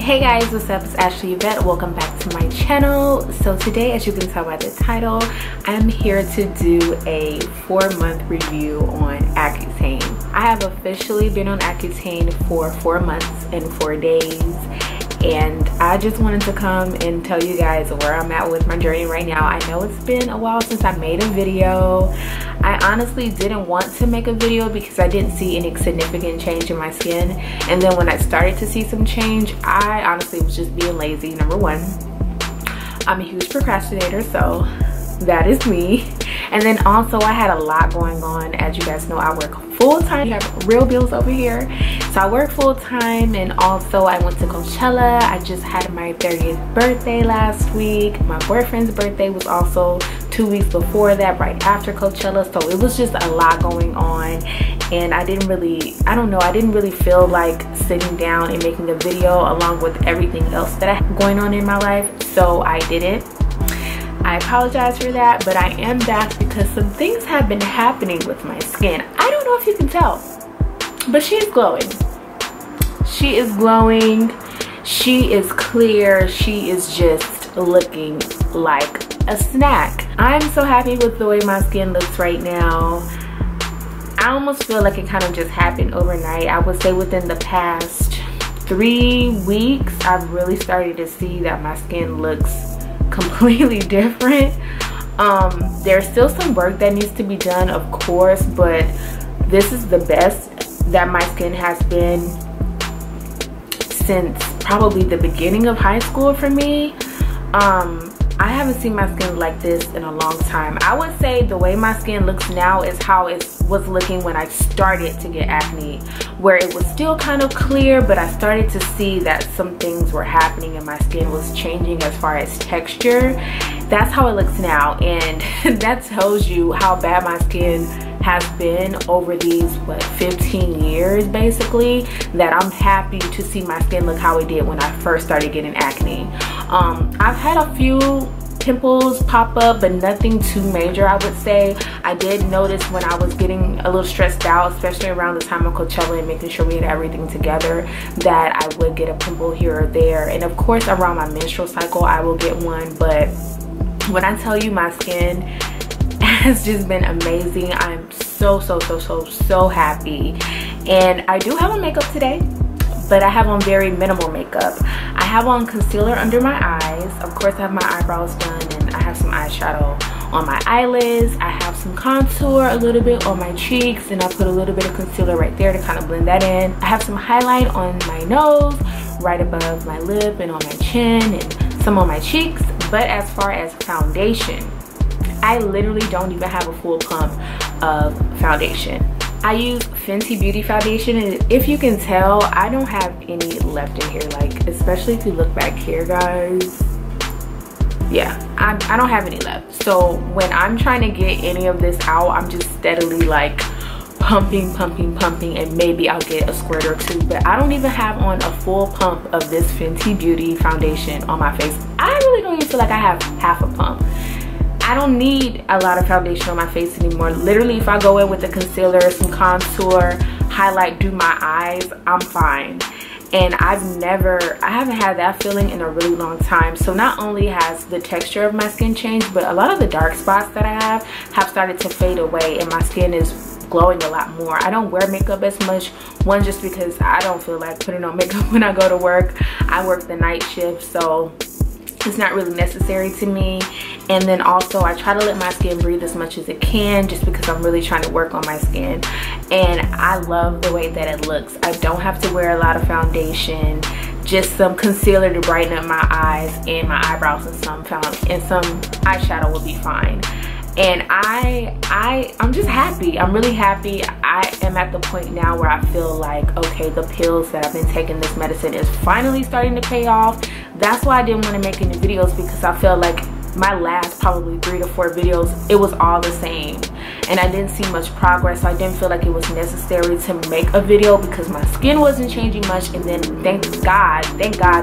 Hey guys, what's up? It's Ashley Yvette. Welcome back to my channel. So today, as you can tell by the title, I'm here to do a 4-month review on Accutane. I have officially been on Accutane for 4 months and 4 days, and I just wanted to come and tell you guys where I'm at with my journey right now. I know it's been a while since I made a video. I honestly didn't want to make a video because I didn't see any significant change in my skin, and then when I started to see some change, I honestly was just being lazy. Number one, I'm a huge procrastinator, so that is me. And then also I had a lot going on. As you guys know, I work full-time. I have real bills over here, so I work full-time, and also I went to Coachella. I just had my 30th birthday last week. My boyfriend's birthday was also 2 weeks before that, right after Coachella. So it was just a lot going on, and I didn't really feel like sitting down and making a video along with everything else that I have going on in my life, so I didn't. I apologize for that, but I am back because some things have been happening with my skin. I don't know if you can tell, but she's glowing. She is glowing. She is clear. She is just looking like a snack. I'm so happy with the way my skin looks right now. I almost feel like it kind of just happened overnight. I would say within the past 3 weeks, I've really started to see that my skin looks completely different. There's still some work that needs to be done, of course, but this is the best that my skin has been since probably the beginning of high school for me. I haven't seen my skin like this in a long time. I would say the way my skin looks now is how it was looking when I started to get acne, where it was still kind of clear, but I started to see that some things were happening and my skin was changing as far as texture. That's how it looks now, and that tells you how bad my skin has been over these 15 years basically, that I'm happy to see my skin look how it did when I first started getting acne. I've had a few pimples pop up, but nothing too major, I would say. I did notice when I was getting a little stressed out, especially around the time of Coachella and making sure we had everything together, that I would get a pimple here or there. And of course around my menstrual cycle I will get one, but when I tell you my skin has just been amazing, I'm so happy. And I do have on makeup today, but I have on very minimal makeup. I have on concealer under my eyes. Of course I have my eyebrows done, and I have some eyeshadow on my eyelids. I have some contour a little bit on my cheeks, and I put a little bit of concealer right there to kind of blend that in. I have some highlight on my nose, right above my lip and on my chin, and some on my cheeks. But as far as foundation, I literally don't even have a full pump of foundation. I use Fenty Beauty foundation, and if you can tell, I don't have any left in here, like especially if you look back here, guys. Yeah, I don't have any left. So when I'm trying to get any of this out, I'm just steadily like pumping, and maybe I'll get a squirt or two, but I don't even have on a full pump of this Fenty Beauty foundation on my face. I really don't even feel like I have half a pump. I don't need a lot of foundation on my face anymore. Literally, if I go in with a concealer, some contour, highlight, do my eyes, I'm fine. And I haven't had that feeling in a really long time. So not only has the texture of my skin changed, but a lot of the dark spots that I have started to fade away, and my skin is glowing a lot more. I don't wear makeup as much, one, just because I don't feel like putting on makeup when I go to work. I work the night shift, so it's not really necessary to me. And then also I try to let my skin breathe as much as it can, just because I'm really trying to work on my skin, and I love the way that it looks. I don't have to wear a lot of foundation, just some concealer to brighten up my eyes and my eyebrows, and some eyeshadow will be fine. And I'm just happy. I'm really happy. I am at the point now where I feel like, okay, the pills that I've been taking, this medicine is finally starting to pay off. That's why I didn't want to make any videos, because I felt like my last probably 3 to 4 videos, it was all the same, and I didn't see much progress. So I didn't feel like it was necessary to make a video because my skin wasn't changing much. And then thank God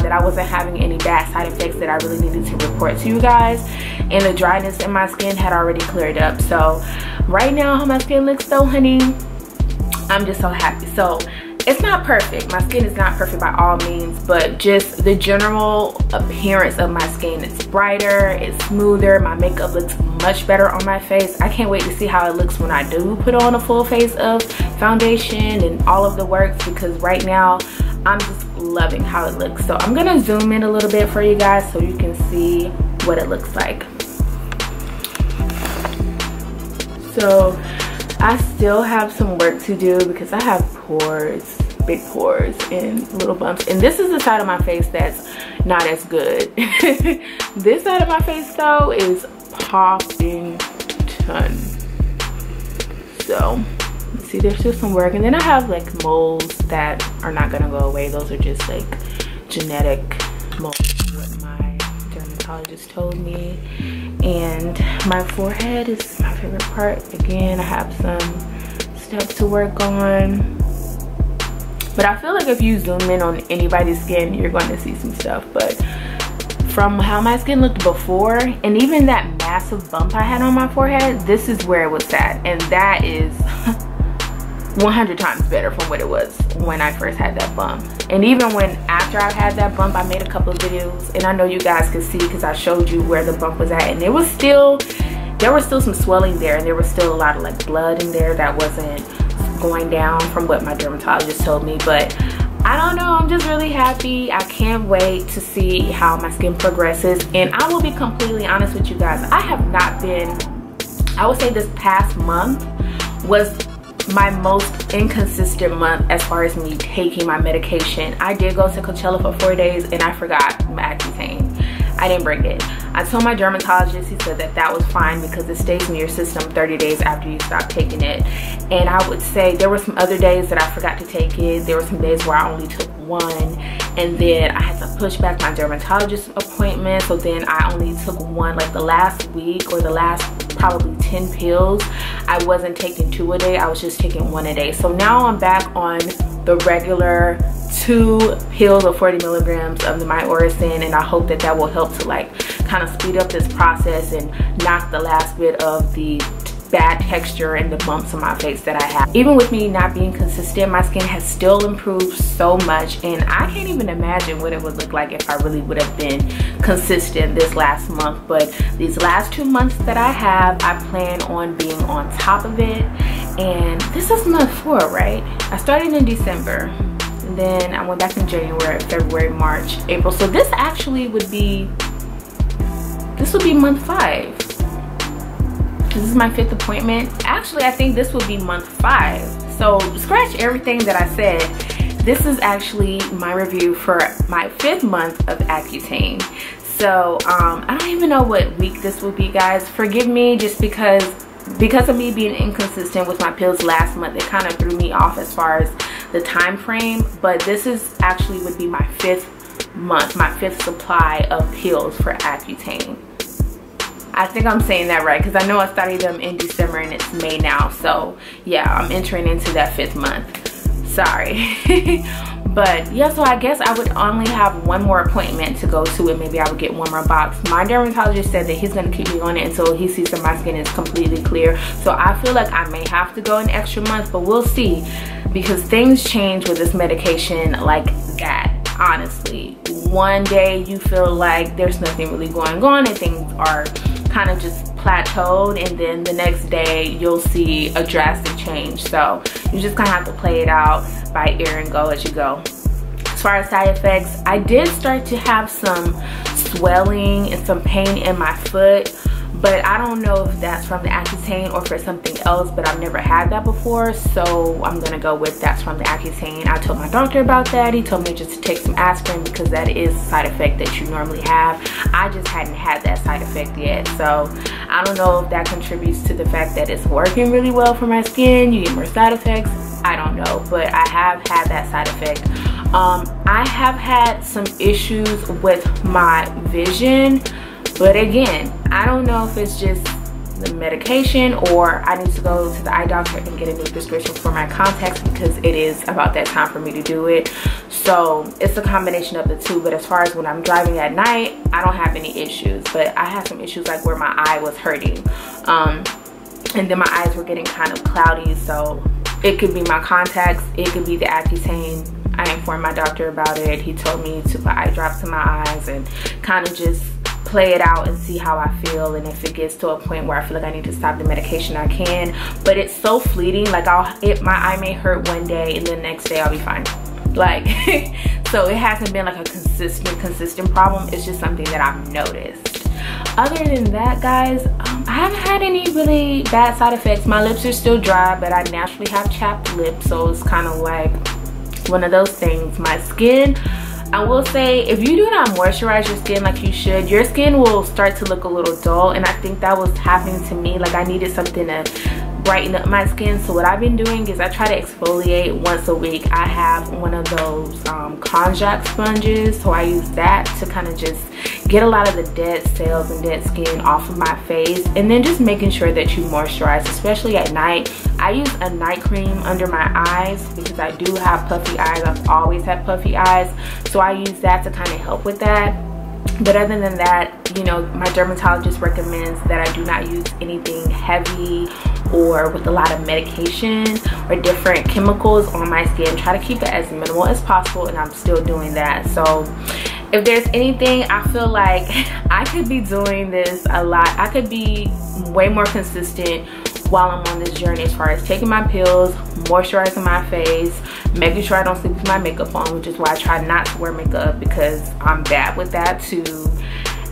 that I wasn't having any bad side effects that I really needed to report to you guys, and the dryness in my skin had already cleared up. So right now, how my skin looks though, honey, I'm just so happy. So it's not perfect. My skin is not perfect by all means, but just the general appearance of my skin, it's brighter, it's smoother, my makeup looks much better on my face. I can't wait to see how it looks when I do put on a full face of foundation and all of the works, because right now I'm just loving how it looks. So I'm gonna zoom in a little bit for you guys so you can see what it looks like. So I still have some work to do because I have pores, big pores and little bumps. And this is the side of my face that's not as good. This side of my face though is popping ton. So see, there's still some work. And then I have like moles that are not gonna go away. Those are just like genetic moles, what my dermatologist told me. And my forehead is my favorite part. Again, I have some steps to work on, but I feel like if you zoom in on anybody's skin, you're going to see some stuff. But from how my skin looked before, and even that massive bump I had on my forehead, this is where it was at, and that is 100 times better from what it was when I first had that bump. And even when after I had that bump, I made a couple of videos, and I know you guys could see because I showed you where the bump was at, and there was still some swelling there, and there was still a lot of like blood in there that wasn't going down from what my dermatologist told me. But I don't know, I'm just really happy. I can't wait to see how my skin progresses. And I will be completely honest with you guys, I have not been, I would say this past month was my most inconsistent month as far as me taking my medication. I did go to Coachella for 4 days and I forgot my Accutane. I didn't bring it. I told my dermatologist, he said that that was fine because it stays in your system 30 days after you stop taking it. And I would say there were some other days that I forgot to take it. There were some days where I only took one, and then I had to push back my dermatologist appointment, so then I only took one. Like the last week or the last probably 10 pills, I wasn't taking 2 a day, I was just taking 1 a day. So now I'm back on the regular 2 pills of 40 milligrams of the myoricin, and I hope that that will help to like kind of speed up this process and knock the last bit of the bad texture and the bumps on my face that I have. Even with me not being consistent, my skin has still improved so much, and I can't even imagine what it would look like if I really would have been consistent this last month. But these last 2 months that I have, I plan on being on top of it. And this is month 4, right? I started in December, and then I went back in January, February, March, April. So this actually would be, this would be month 5. This is my 5th appointment. Actually, I think this will be month 5. So scratch everything that I said. This is actually my review for my 5th month of Accutane. So I don't even know what week this will be, guys. Forgive me, just because of me being inconsistent with my pills last month, it kind of threw me off as far as the time frame. But this is actually would be my 5th month, my 5th supply of pills for Accutane. I think I'm saying that right because I know I started them in December and it's May now. So yeah, I'm entering into that 5th month. Sorry. But yeah, so I guess I would only have 1 more appointment to go to, and maybe I would get 1 more box. My dermatologist said that he's going to keep me on it until he sees that my skin is completely clear. So I feel like I may have to go an extra month, but we'll see, because things change with this medication like that. Honestly, one day you feel like there's nothing really going on and things are kind of just plateaued, and then the next day you'll see a drastic change. So you just kind of have to play it out by ear and go as you go. As far as side effects, I did start to have some swelling and some pain in my foot, but I don't know if that's from the Accutane or for something else, but I've never had that before, so I'm gonna go with that's from the Accutane. I told my doctor about that. He told me just to take some aspirin because that is a side effect that you normally have. I just hadn't had that side effect yet, so I don't know if that contributes to the fact that it's working really well for my skin. You get more side effects, I don't know, but I have had that side effect. I have had some issues with my vision, but again, I don't know if it's just the medication or I need to go to the eye doctor and get a new prescription for my contacts, because it is about that time for me to do it. So it's a combination of the two. But as far as when I'm driving at night, I don't have any issues, but I had some issues like where my eye was hurting, and then my eyes were getting kind of cloudy, so It could be my contacts, it could be the Accutane. I informed my doctor about it. He told me to put eye drops in my eyes and kind of just play it out and see how I feel, and if it gets to a point where I feel like I need to stop the medication, I can. But it's so fleeting. Like my eye may hurt one day and then the next day I'll be fine. Like so it hasn't been like a consistent problem. It's just something that I've noticed. Other than that, guys, I haven't had any really bad side effects. My lips are still dry, but I naturally have chapped lips, so it's kind of like one of those things. My skin, I will say, if you do not moisturize your skin like you should, your skin will start to look a little dull, and I think that was happening to me. Like I needed something to brighten up my skin. So what I've been doing is I try to exfoliate once a week. I have one of those konjac sponges, so I use that to kind of just get a lot of the dead cells and dead skin off of my face, and then just making sure that you moisturize, especially at night. I use a night cream under my eyes because I do have puffy eyes. I've always had puffy eyes, so I use that to kind of help with that. But other than that, you know, my dermatologist recommends that I do not use anything heavy or with a lot of medication or different chemicals on my skin. Try to keep it as minimal as possible, and I'm still doing that. So if there's anything, I feel like I could be doing this a lot. I could be way more consistent while I'm on this journey, as far as taking my pills, moisturizing my face, making sure I don't sleep with my makeup on, which is why I try not to wear makeup because I'm bad with that too.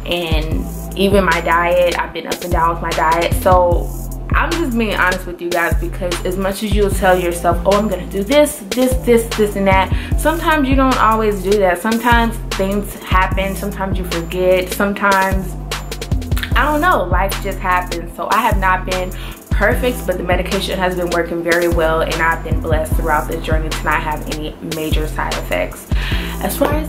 And even my diet, I've been up and down with my diet. So I'm just being honest with you guys, because as much as you'll tell yourself, oh, I'm gonna do this, and that, sometimes you don't always do that. Sometimes things happen, sometimes you forget, sometimes, I don't know, life just happens. So I have not been perfect, but the medication has been working very well, and I've been blessed throughout this journey to not have any major side effects. As far as,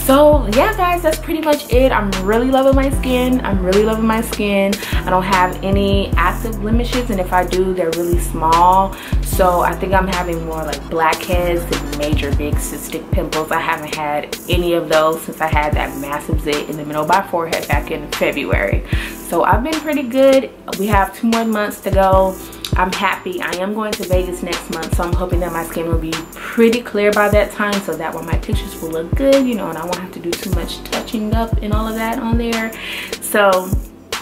so yeah guys, that's pretty much it. I'm really loving my skin. I'm really loving my skin. I don't have any active blemishes, and if I do, they're really small. So I think I'm having more like blackheads and major big cystic pimples. I haven't had any of those since I had that massive zit in the middle of my forehead back in February. So I've been pretty good. We have 2 more months to go. I'm happy. I am going to Vegas next month, so I'm hoping that my skin will be pretty clear by that time, so that when my pictures will look good, you know, and I won't have to do too much touching up and all of that on there. So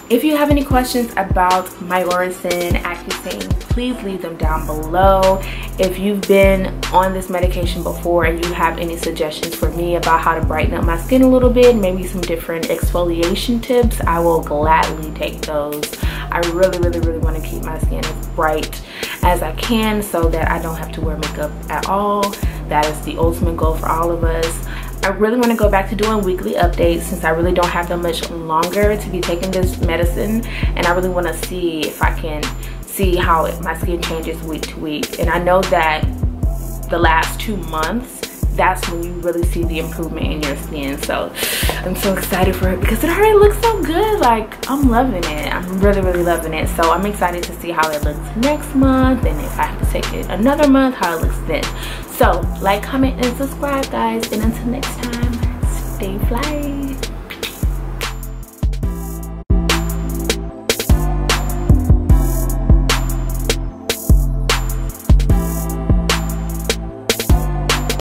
if you have any questions about my Orison Accutane, please leave them down below. If you've been on this medication before and you have any suggestions for me about how to brighten up my skin a little bit, maybe some different exfoliation tips, I will gladly take those. I really want to keep my skin as bright as I can so that I don't have to wear makeup at all. That is the ultimate goal for all of us. I really want to go back to doing weekly updates since I really don't have that much longer to be taking this medicine, and I really want to see if I can see how my skin changes week to week. And I know that the last 2 months, that's when you really see the improvement in your skin. So I'm so excited for it because it already looks so good. Like, I'm loving it. I'm really loving it. So I'm excited to see how it looks next month, and if I have to take it another month, how it looks then. So like, comment, and subscribe guys, and until next time, stay fly.